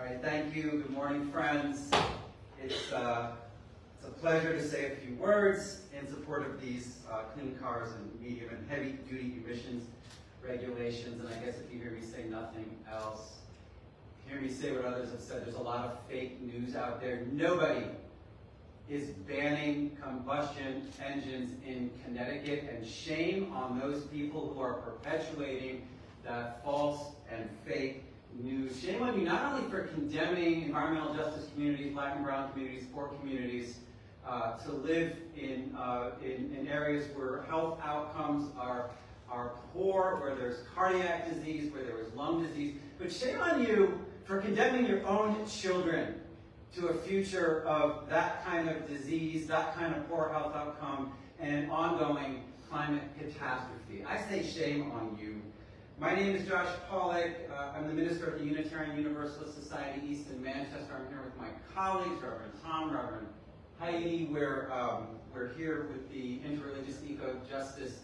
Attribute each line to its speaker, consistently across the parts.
Speaker 1: All right, thank you. Good morning, friends. It's a pleasure to say a few words in support of these clean cars and medium and heavy-duty emissions regulations. And I guess if you hear me say nothing else, hear me say what others have said. There's a lot of fake news out there. Nobody is banning combustion engines in Connecticut, and shame on those people who are perpetuating that false and fake news. Shame on you, not only for condemning environmental justice communities, black and brown communities, poor communities, to live in areas where health outcomes are poor, where there's cardiac disease, where there is lung disease, but shame on you for condemning your own children to a future of that kind of disease, that kind of poor health outcome, and ongoing climate catastrophe. I say shame on you. My name is Josh Pawlecek. I'm the minister of the Unitarian Universalist Society East in Manchester. I'm here with my colleagues, Reverend Tom, Reverend Heidi. We're here with the Interreligious Eco-Justice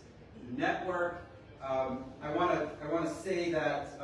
Speaker 1: Network. I want to say that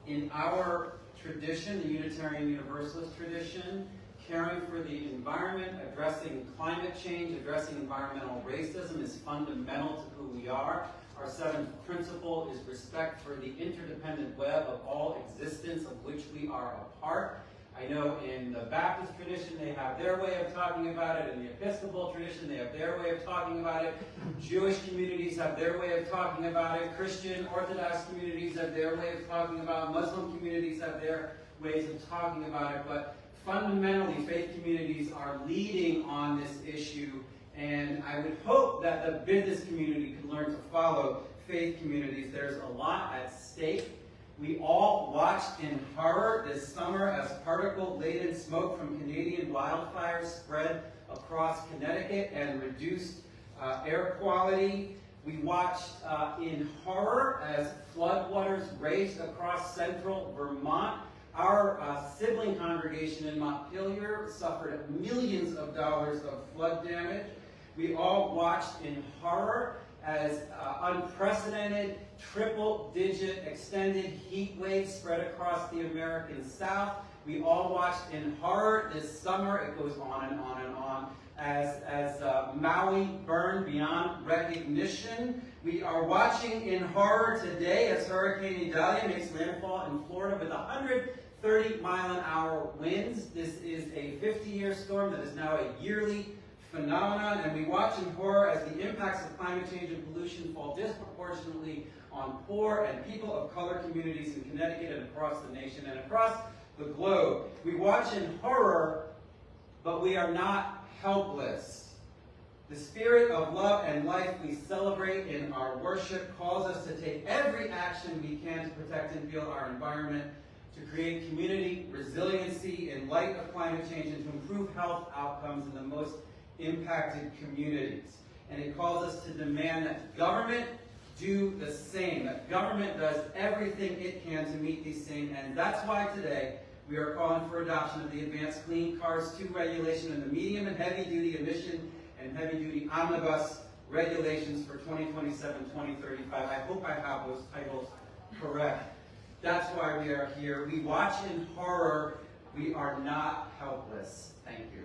Speaker 1: in our tradition, the Unitarian Universalist tradition, caring for the environment, addressing climate change, addressing environmental racism is fundamental to who we are. Our seventh principle is respect for the interdependent web of all existence of which we are a part. I know in the Baptist tradition they have their way of talking about it, in the Episcopal tradition they have their way of talking about it, Jewish communities have their way of talking about it, Christian Orthodox communities have their way of talking about it, Muslim communities have their ways of talking about it, but fundamentally faith communities are leading on this issue, and I would hope that the business community can learn to follow faith communities. There's a lot at stake. We all watched in horror this summer as particle-laden smoke from Canadian wildfires spread across Connecticut and reduced air quality. We watched in horror as floodwaters raged across central Vermont. Our sibling congregation in Montpelier suffered millions of dollars of flood damage. We all watched in horror as unprecedented triple-digit extended heat waves spread across the American South. We all watched in horror this summer, it goes on and on and on, as Maui burned beyond recognition. We are watching in horror today as Hurricane Idalia makes landfall in Florida with 130-mile-an-hour winds. This is a 50-year storm that is now a yearly phenomenon, and we watch in horror as the impacts of climate change and pollution fall disproportionately on poor and people of color communities in Connecticut and across the nation and across the globe. We watch in horror, but we are not helpless. The spirit of love and life we celebrate in our worship calls us to take every action we can to protect and heal our environment, to create community resiliency in light of climate change, and to improve health outcomes in the most impacted communities. And it calls us to demand that government do the same, that government does everything it can to meet these same ends. That's why today we are calling for adoption of the Advanced Clean Cars 2 regulation and the medium and heavy-duty emission and heavy-duty omnibus regulations for 2027-2035. I hope I have those titles correct. That's why we are here. We watch in horror. We are not helpless. Thank you.